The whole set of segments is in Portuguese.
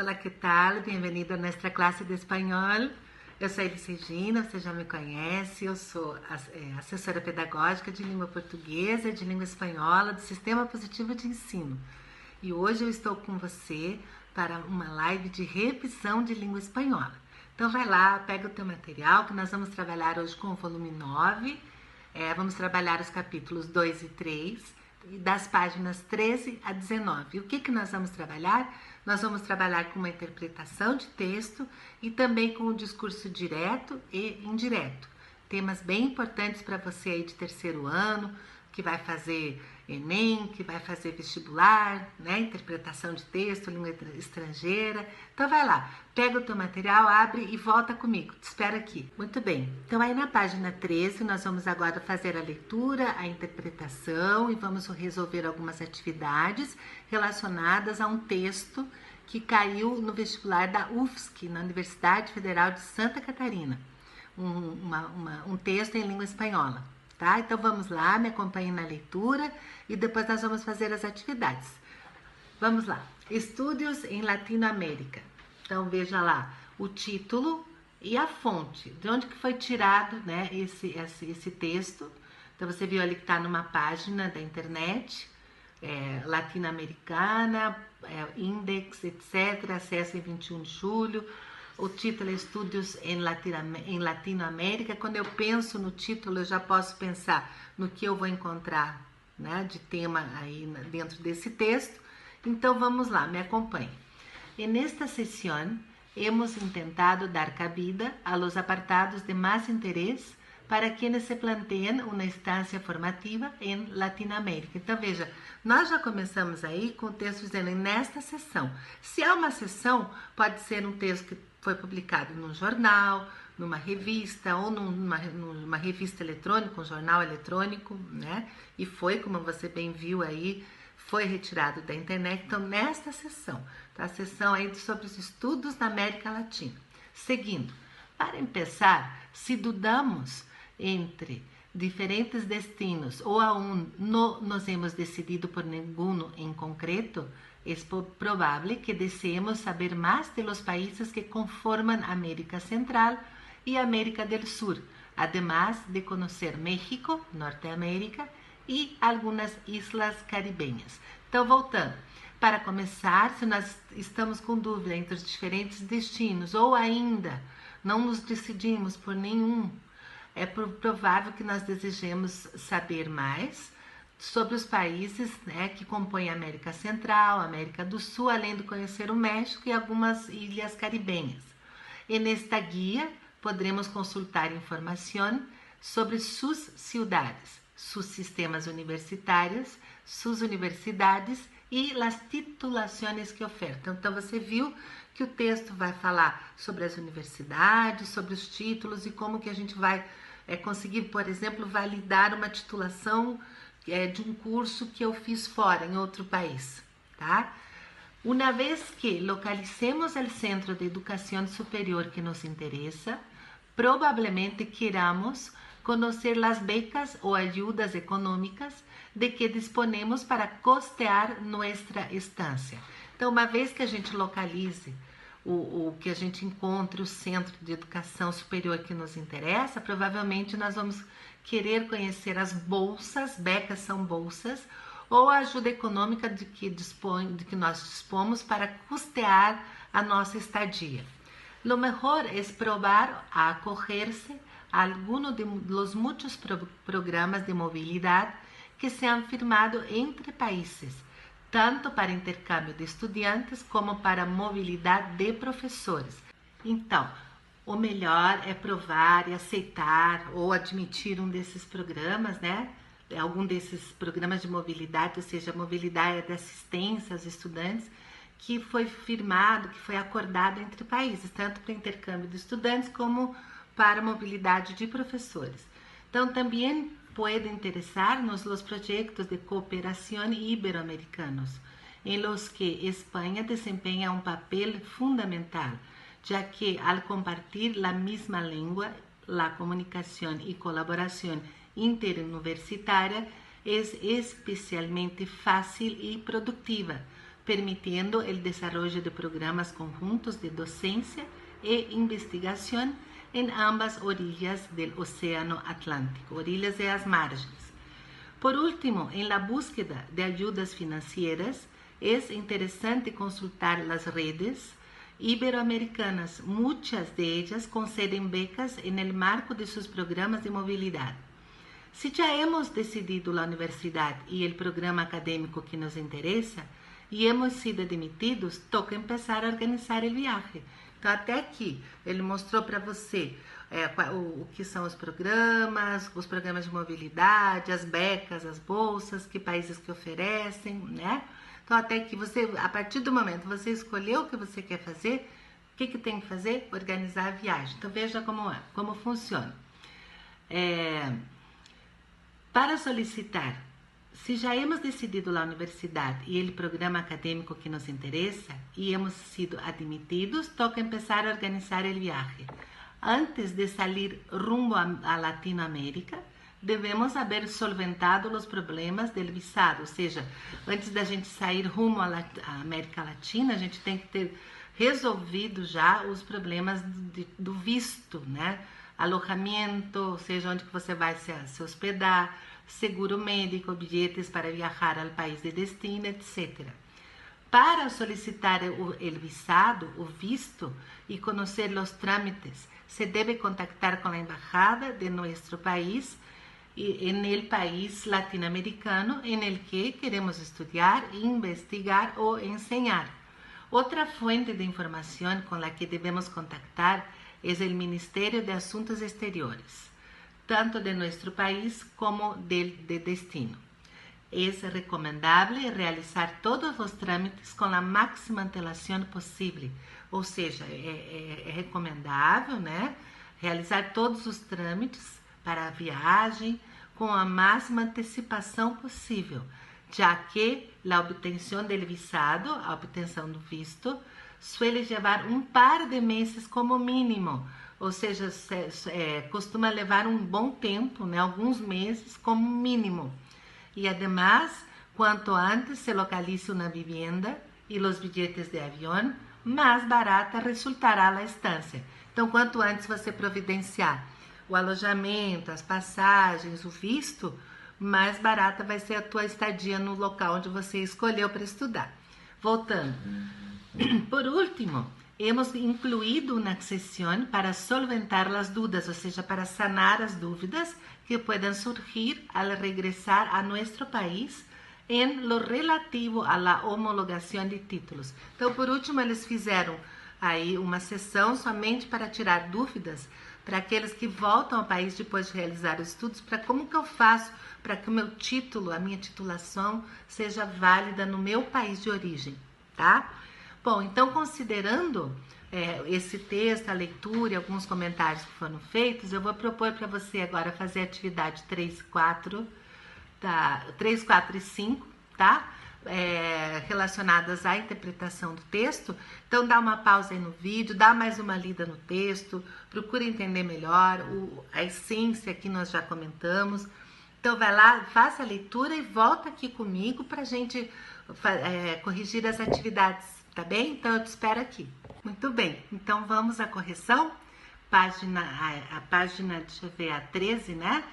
Hola, ¿qué tal? Bem-vindo a nossa classe de espanhol. Eu sou Elis Regina, você já me conhece, eu sou assessora pedagógica de língua portuguesa e de língua espanhola do Sistema Positivo de Ensino. E hoje eu estou com você para uma live de revisão de língua espanhola. Então vai lá, pega o teu material que nós vamos trabalhar hoje com o volume 9. Vamos trabalhar os capítulos 2 e 3, das páginas 13 a 19. E o que nós vamos trabalhar? Nós vamos trabalhar com uma interpretação de texto e também com o discurso direto e indireto. Temas bem importantes para você aí de terceiro ano, que vai fazer Enem, que vai fazer vestibular, né? Interpretação de texto, língua estrangeira. Então vai lá, pega o teu material, abre e volta comigo. Te espero aqui. Muito bem. Então aí na página 13 nós vamos agora fazer a leitura, a interpretação e vamos resolver algumas atividades relacionadas a um texto que caiu no vestibular da UFSC, na Universidade Federal de Santa Catarina. Um texto em língua espanhola. Tá? Então vamos lá, me acompanhe na leitura e depois nós vamos fazer as atividades. Vamos lá. Estudos em Latinoamérica. Então veja lá o título e a fonte, de onde que foi tirado, né, esse texto. Então você viu ali que está numa página da internet, latino-americana, index, etc. Acesso em 21 de julho. O título é Estudos em Latinoamérica. Quando eu penso no título, eu já posso pensar no que eu vou encontrar, né, de tema aí dentro desse texto. Então vamos lá, me acompanhe. En esta sesión hemos intentado dar cabida a los apartados de más interés para quienes se plantean uma estancia formativa em Latinoamérica. Então veja, nós já começamos aí com o texto dizendo nesta sessão. Se é uma sessão, pode ser um texto que foi publicado num jornal, numa revista ou numa revista eletrônica, um jornal eletrônico, né? E foi, como você bem viu aí, foi retirado da internet. Então, nesta sessão, tá? A sessão aí sobre os estudos na América Latina. Seguindo, para começar, se dudamos entre diferentes destinos ou aún no nos hemos decidido por ninguno en concreto, es probable que deseemos saber más de los países que conforman América Central y América del Sur, además de conocer México, Norteamérica e algumas islas caribenhas. Então, voltando, para começar, se nós estamos com dúvida entre os diferentes destinos ou ainda não nos decidimos por nenhum, é provável que nós desejemos saber mais sobre os países, né, que compõem a América Central, a América do Sul, além de conhecer o México e algumas ilhas caribenhas. E nesta guia poderemos consultar informação sobre suas cidades, seus sistemas universitários, suas universidades e as titulações que ofertam. Então você viu que o texto vai falar sobre as universidades, sobre os títulos e como que a gente vai conseguir, por exemplo, validar uma titulação de um curso que eu fiz fora, em outro país, tá? Uma vez que localicemos o centro de educação superior que nos interessa, provavelmente queramos conhecer as becas ou ajudas econômicas de que disponemos para costear nossa estância. Então, uma vez que a gente localize o que a gente encontre o centro de educação superior que nos interessa, provavelmente nós vamos querer conhecer as bolsas, becas são bolsas, ou a ajuda econômica de que nós dispomos para custear a nossa estadia. Lo mejor es probar a acogerse a alguno de los muchos programas de movilidad que se han firmado entre países, tanto para intercâmbio de estudantes como para mobilidade de professores. Então, o melhor é provar e aceitar ou admitir um desses programas, né? Algum desses programas de mobilidade, ou seja, mobilidade de assistência aos estudantes, que foi firmado, que foi acordado entre países, tanto para intercâmbio de estudantes como para mobilidade de professores. Então, também puede interesarnos los proyectos de cooperación iberoamericanos, en los que España desempeña un papel fundamental, ya que al compartir la misma lengua, la comunicación y colaboración interuniversitaria es especialmente fácil y productiva, permitiendo el desarrollo de programas conjuntos de docencia e investigación en ambas orillas del Océano Atlántico, orillas de las margens. Por último, en la búsqueda de ayudas financieras, es interesante consultar las redes iberoamericanas. Muchas de ellas conceden becas en el marco de sus programas de movilidad. Si ya hemos decidido la universidad y el programa académico que nos interesa e hemos sido admitidos, toca empezar a organizar o viaje. Então, até aqui, ele mostrou para você o que são os programas de mobilidade, as becas, as bolsas, que países que oferecem, né? Então, até aqui, você, a partir do momento que você escolheu o que você quer fazer, o que tem que fazer? Organizar a viagem. Então, veja como funciona. Para solicitar, se já hemos decidido a universidade e o programa acadêmico que nos interessa e hemos sido admitidos, toca empezar a organizar o viaje. Antes de salir rumbo a Latinoamérica, devemos haber solventado os problemas do visado, ou seja, antes da gente sair rumo à América Latina, a gente tem que ter resolvido já os problemas do visto, né? Alojamento, ou seja, onde que você vai se hospedar, seguro médico, bilhetes para viajar ao país de destino, etc. Para solicitar o visado, o visto, e conhecer os trâmites, se deve contactar com a embajada de nosso país e no país latino-americano em el que queremos estudar, investigar ou enseñar. Outra fonte de informação com a que devemos contactar é o Ministério de Assuntos Exteriores, tanto de nosso país como de destino. É recomendável realizar todos os trâmites com a máxima antelação possível, ou seja, é recomendável, né, realizar todos os trâmites para a viagem com a máxima antecipação possível, já que a obtenção do visado, a obtenção do visto, suele levar um par de meses como mínimo, ou seja, costuma levar um bom tempo, né, alguns meses como mínimo. E además, quanto antes se localize uma vivienda e os bilhetes de avião, mais barata resultará a estância. Então, quanto antes você providenciar o alojamento, as passagens, o visto, mais barata vai ser a tua estadia no local onde você escolheu para estudar. Voltando. Por último, hemos incluído uma sessão para solventar as dúvidas, ou seja, para sanar as dúvidas que podem surgir ao regressar a nosso país em lo relativo a la homologação de títulos. Então, por último, eles fizeram aí uma sessão somente para tirar dúvidas para aqueles que voltam ao país depois de realizar os estudos, para como que eu faço para que o meu título, a minha titulação, seja válida no meu país de origem, tá? Bom, então, considerando esse texto, a leitura e alguns comentários que foram feitos, eu vou propor para você agora fazer a atividade 3, 4, 4 e 5, tá? Relacionadas à interpretação do texto. Então, dá uma pausa aí no vídeo, dá mais uma lida no texto, procura entender melhor a essência que nós já comentamos. Então, vai lá, faça a leitura e volta aqui comigo para a gente corrigir as atividades, tá bem? Então, eu te espero aqui. Muito bem, então vamos à correção. A página, deixa eu ver, a 13, né?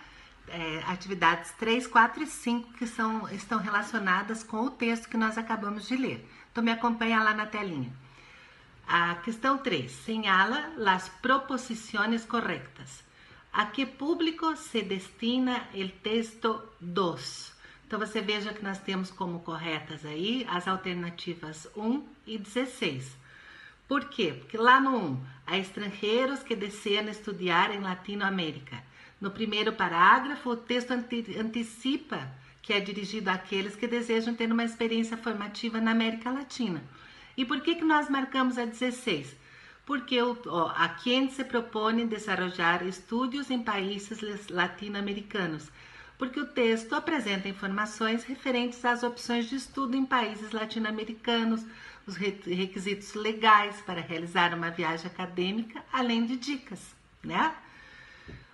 Atividades 3, 4 e 5 que estão relacionadas com o texto que nós acabamos de ler. Então, me acompanha lá na telinha. A questão 3. Señala las proposiciones correctas. A que público se destina el texto 2? Então, você veja que nós temos como corretas aí as alternativas 1 e 16. Por quê? Porque lá no 1, há estrangeiros que desejam estudar em Latinoamérica. No primeiro parágrafo, o texto antecipa que é dirigido àqueles que desejam ter uma experiência formativa na América Latina. E por que nós marcamos a 16? Porque a quem se propõe desenvolver estudos em países latino-americanos. Porque o texto apresenta informações referentes às opções de estudo em países latino-americanos, os requisitos legais para realizar uma viagem acadêmica, além de dicas, né?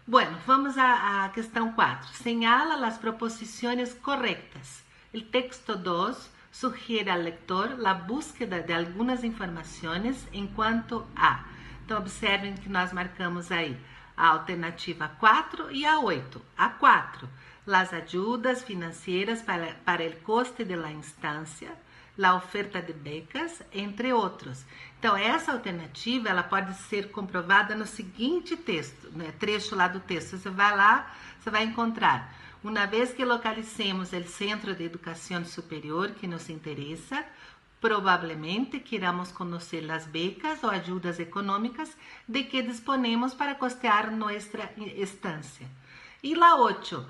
Bueno, vamos à questão 4. Señala las proposiciones correctas. El texto 2 sugiere al lector la búsqueda de algunas informações em quanto a. Então, observem que nós marcamos aí a alternativa 4 e a 8. A 4, las ayudas financieras para el coste de la instancia, la oferta de becas, entre outros. Então, essa alternativa ela pode ser comprovada no seguinte texto, né? Trecho lá do texto. Você vai lá, você vai encontrar. Uma vez que localicemos o centro de educação superior que nos interessa, provavelmente queramos conhecer as becas ou ajudas econômicas de que disponemos para costear nossa estancia. E la 8,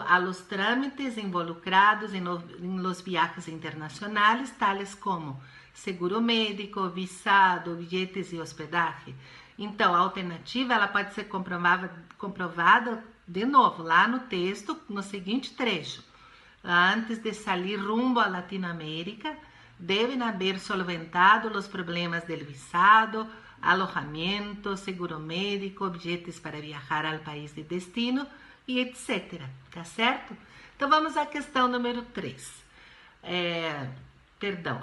a los trámites involucrados en los viajes internacionales, tales como seguro médico, visado, bilhetes e hospedaje. Então, a alternativa ela pode ser comprovada de novo lá no texto, no seguinte trecho. Antes de salir rumbo a Latinoamérica, deben haber solventado los problemas del visado, alojamiento, seguro médico, bilhetes para viajar al país de destino e etc. Tá certo? Então vamos à questão número 3.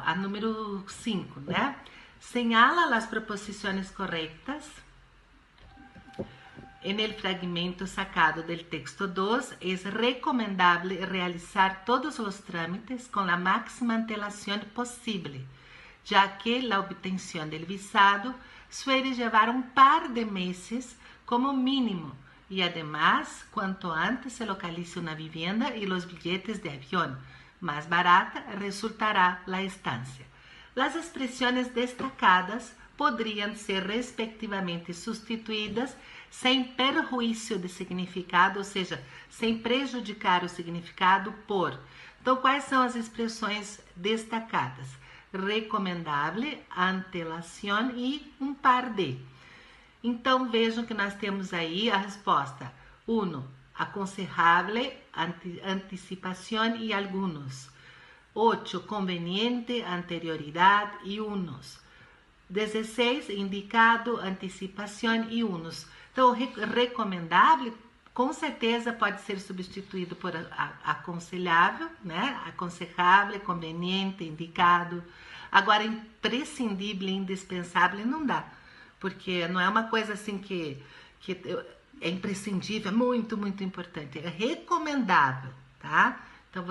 A número 5, né? Señala as proposições corretas. En el fragmento sacado del texto 2, es recomendable realizar todos los trámites con la máxima antelación posible, ya que la obtención del visado suele llevar un par de meses como mínimo y además, cuanto antes se localice una vivienda y los billetes de avión, más barata resultará la estancia. Las expresiones destacadas podrían ser respectivamente sustituídas sem perjuízo de significado, ou seja, sem prejudicar o significado por. Então, quais são as expressões destacadas? Recomendável, antelação e um par de. Então, vejam que nós temos aí a resposta. 1. Aconselhável, antecipação e algunos. 8. Conveniente, anterioridade e unos. 16. Indicado, antecipação e unos. Então, recomendável, com certeza, pode ser substituído por aconselhável, né? Aconselhável, conveniente, indicado. Agora, imprescindível e indispensável não dá, porque não é uma coisa assim que é imprescindível, é muito, muito importante. É recomendável, tá? Então,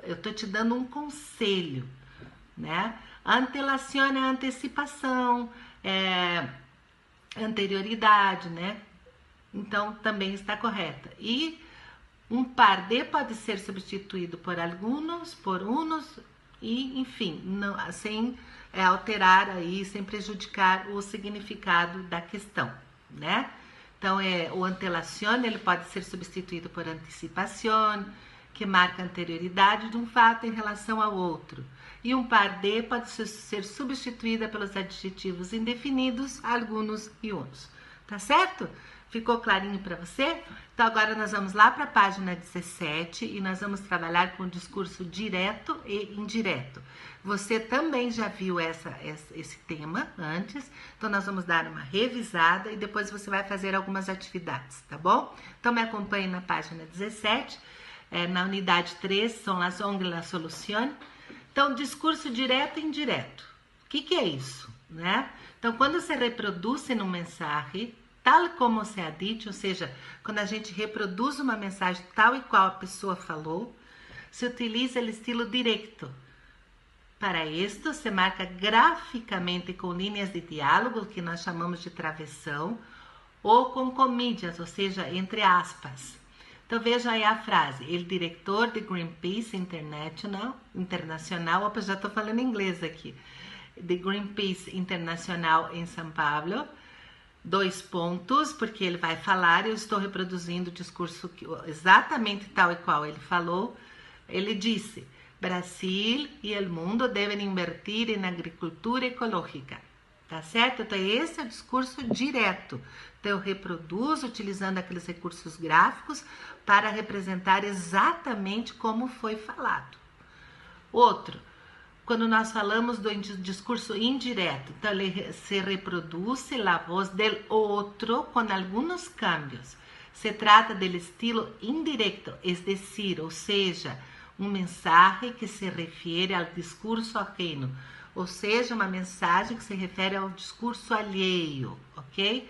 eu estou te dando um conselho, né? Antelação é antecipação, anterioridade, né? Então, também está correta. E um par de pode ser substituído por alguns, por unos, e, enfim, não, sem alterar aí, sem prejudicar o significado da questão, né? Então, o antelação, ele pode ser substituído por antecipação, que marca a anterioridade de um fato em relação ao outro. E um par de pode ser substituída pelos adjetivos indefinidos, algunos e uns. Tá certo? Ficou clarinho para você? Então, agora nós vamos lá para a página 17 e nós vamos trabalhar com o discurso direto e indireto. Você também já viu esse tema antes, então nós vamos dar uma revisada e depois você vai fazer algumas atividades, tá bom? Então, me acompanhe na página 17, na unidade 3, são as ongles la solución. Então, discurso direto e indireto. O que é isso, né? Então, quando se reproduz uma mensagem, tal como se ha dito, ou seja, quando a gente reproduz uma mensagem tal e qual a pessoa falou, se utiliza o estilo direto. Para isto, se marca graficamente com linhas de diálogo, que nós chamamos de travessão, ou com comillas, ou seja, entre aspas. Então, vejam aí a frase. O diretor de Greenpeace Internacional, opa, já estou falando inglês aqui, de Greenpeace Internacional em São Paulo, 2 pontos, porque ele vai falar, eu estou reproduzindo o discurso exatamente tal e qual ele falou. Ele disse: Brasil e o mundo devem invertir em agricultura ecológica. Tá certo? Então, esse é o discurso direto. Então, eu reproduzo utilizando aqueles recursos gráficos para representar exatamente como foi falado. Outro, quando nós falamos do discurso indireto, então ele se reproduz a voz del outro com alguns cambios. Se trata do estilo indireto, es decir, ou seja, um mensagem que se refere ao discurso ajeno, ou seja, uma mensagem que se refere ao discurso alheio, ok?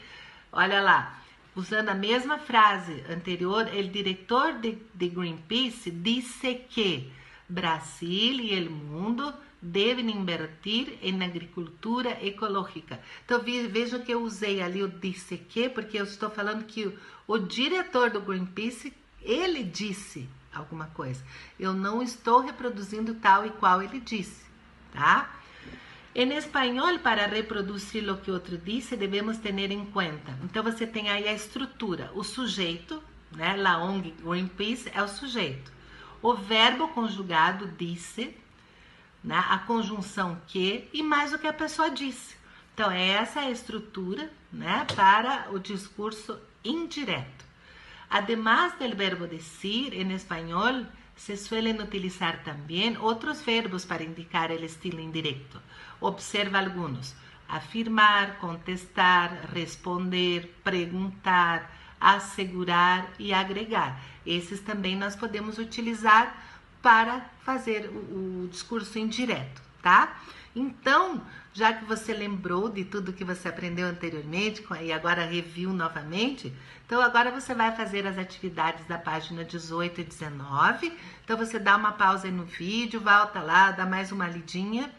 Olha lá, usando a mesma frase anterior, o diretor de Greenpeace disse que Brasil e o mundo devem invertir em agricultura ecológica. Então vejam que eu usei ali o disse que, porque eu estou falando que o diretor do Greenpeace, ele disse alguma coisa. Eu não estou reproduzindo tal e qual ele disse, tá? Em espanhol, para reproduzir o que outro disse, devemos ter em conta. Então, você tem aí a estrutura, o sujeito, né? La ONG Greenpeace é o sujeito. O verbo conjugado disse, né? A conjunção que e mais o que a pessoa disse. Então, essa é a estrutura, né? Para o discurso indireto. Además del verbo decir, en español se suelen utilizar también otros verbos para indicar el estilo indirecto. Observa algunos: afirmar, contestar, responder, perguntar, assegurar e agregar. Esses também nós podemos utilizar para fazer o discurso indireto, tá? Então, já que você lembrou de tudo que você aprendeu anteriormente e agora reviu novamente, então agora você vai fazer as atividades da página 18 e 19. Então você dá uma pausa aí no vídeo, volta lá, dá mais uma lidinha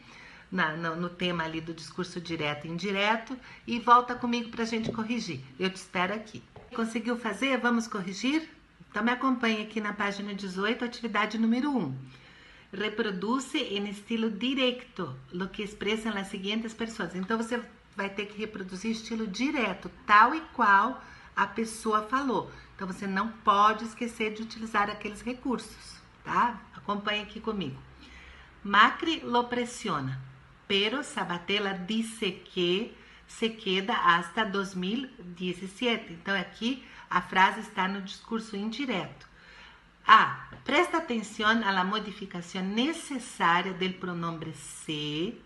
no tema ali do discurso direto e indireto e volta comigo para a gente corrigir. Eu te espero aqui. Conseguiu fazer? Vamos corrigir? Então me acompanhe aqui na página 18, atividade número 1. Reproduce em estilo directo o que expressam as seguintes pessoas. Então você vai ter que reproduzir estilo direto, tal e qual a pessoa falou. Então você não pode esquecer de utilizar aqueles recursos, tá? Acompanhe aqui comigo. Macri lo presiona, pero Sabatella dice que se queda hasta 2017. Então aqui a frase está no discurso indireto. A. Presta atenção à modificação necessária do pronome se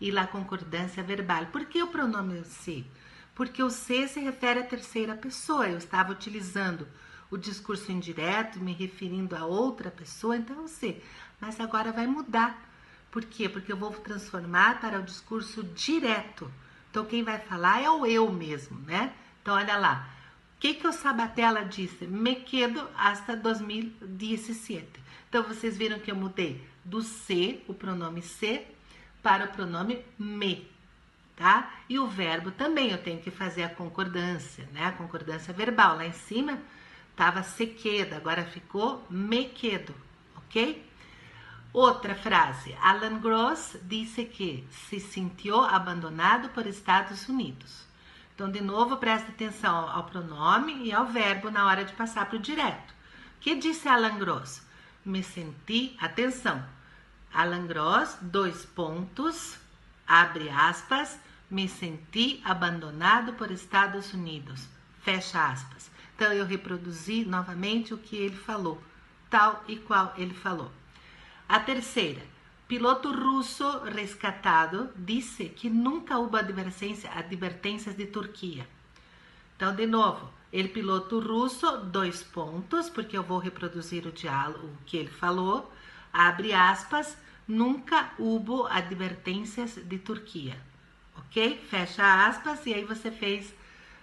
e a concordância verbal. Por que o pronome se? Porque o se refere à terceira pessoa. Eu estava utilizando o discurso indireto, me referindo a outra pessoa, então é o se. Mas agora vai mudar. Por quê? Porque eu vou transformar para o discurso direto. Então quem vai falar é o eu mesmo, né? Então olha lá. O que o Sabatella disse? Me quedo hasta 2017. Então, vocês viram que eu mudei do se, o pronome se, para o pronome me, tá? E o verbo também, eu tenho que fazer a concordância, né? A concordância verbal. Lá em cima estava se queda, agora ficou me quedo, ok? Outra frase. Alan Gross disse que se sentiu abandonado por Estados Unidos. Então, de novo, presta atenção ao pronome e ao verbo na hora de passar para o direto. O que disse Alan Gross? Me senti, atenção, Alan Gross, 2 pontos, abre aspas, me senti abandonado por Estados Unidos, fecha aspas. Então, eu reproduzi novamente o que ele falou, tal e qual ele falou. A terceira. Piloto russo rescatado disse que nunca houve advertências de Turquia. Então, de novo, ele piloto russo, 2 pontos, porque eu vou reproduzir o diálogo, o que ele falou, abre aspas, nunca houve advertências de Turquia, ok? Fecha aspas, e aí você fez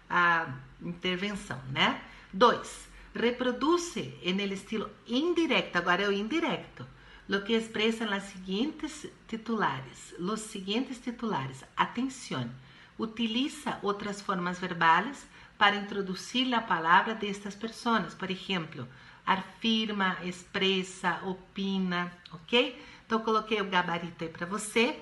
a intervenção, né? 2, reproduz-se no estilo indireto, agora é o indireto. Lo que expresan los siguientes titulares. Atención. Utiliza otras formas verbales para introducir la palabra de estas personas. Por ejemplo, afirma, expressa, opina, ok? Então, coloquei o gabarito aí para você.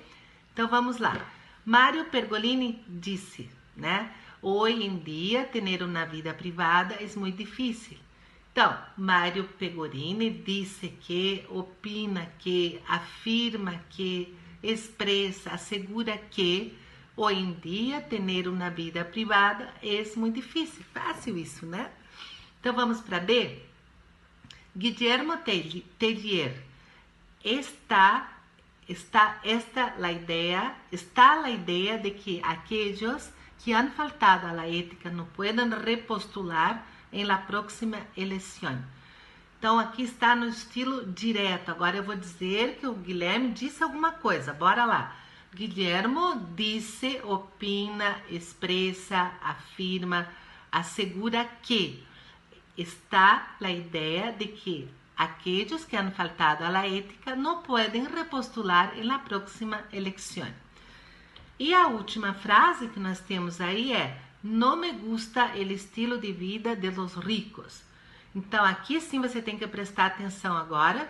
Então, vamos lá. Mário Pergolini disse, né? Hoje em dia, ter uma vida privada é muito difícil. Então, Mário Pergolini disse que, opina que, afirma que, expressa, assegura que, hoje em dia, ter uma vida privada é muito difícil. Fácil isso, né? Então, vamos para B. Guillermo Tellier. Está la idea de que aquellos que han faltado a la ética no puedan repostular em la próxima eleição. Então, aqui está no estilo direto. Agora eu vou dizer que o Guilherme disse alguma coisa. Bora lá. Guillermo disse, opina, expressa, afirma, assegura que está a ideia de que aquellos que han faltado a la ética no pueden repostular en la próxima elección. E a última frase que nós temos aí é: no me gusta el estilo de vida de los ricos. Então aqui sim você tem que prestar atenção agora,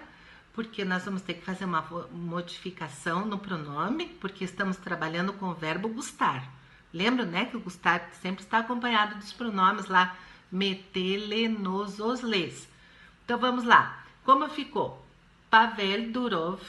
porque nós vamos ter que fazer uma modificação no pronome, porque estamos trabalhando com o verbo gustar. Lembra, né, que o gustar sempre está acompanhado dos pronomes lá, me, te, le, nos, os, les. Então vamos lá. Como ficou? Pavel Durov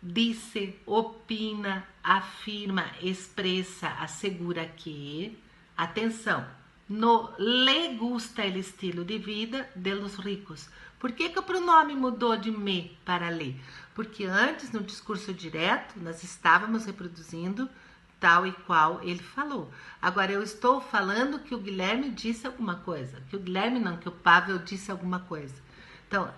disse, opina, afirma, expressa, assegura que, atenção, no le gusta el estilo de vida de los ricos. Por que o pronome mudou de me para le? Porque antes, no discurso direto, nós estávamos reproduzindo tal e qual ele falou. Agora eu estou falando que o Guilherme disse alguma coisa. Que o Guilherme não, que o Pavel disse alguma coisa. Então,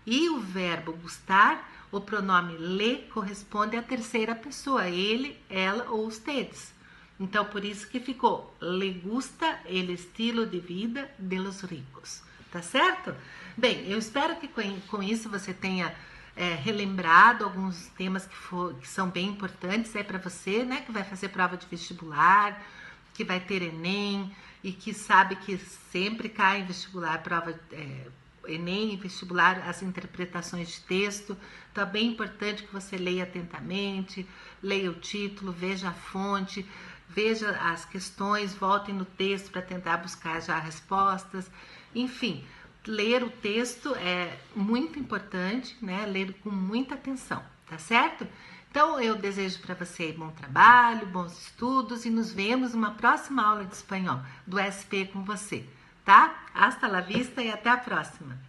e o verbo gustar, o pronome le corresponde à terceira pessoa. Ele, ela ou ustedes. Então, por isso que ficou le gusta el estilo de vida de los ricos. Tá certo? Bem, eu espero que com isso você tenha relembrado alguns temas que são bem importantes para você, né? Que vai fazer prova de vestibular, que vai ter Enem e que sabe que sempre cai em vestibular, prova Enem e vestibular, as interpretações de texto. Então é bem importante que você leia atentamente, leia o título, veja a fonte, veja as questões, volte no texto para tentar buscar já respostas. Enfim, ler o texto é muito importante, né? Ler com muita atenção, tá certo? Então eu desejo para você bom trabalho, bons estudos e nos vemos numa próxima aula de espanhol do SP com você, tá? Hasta la vista e até a próxima!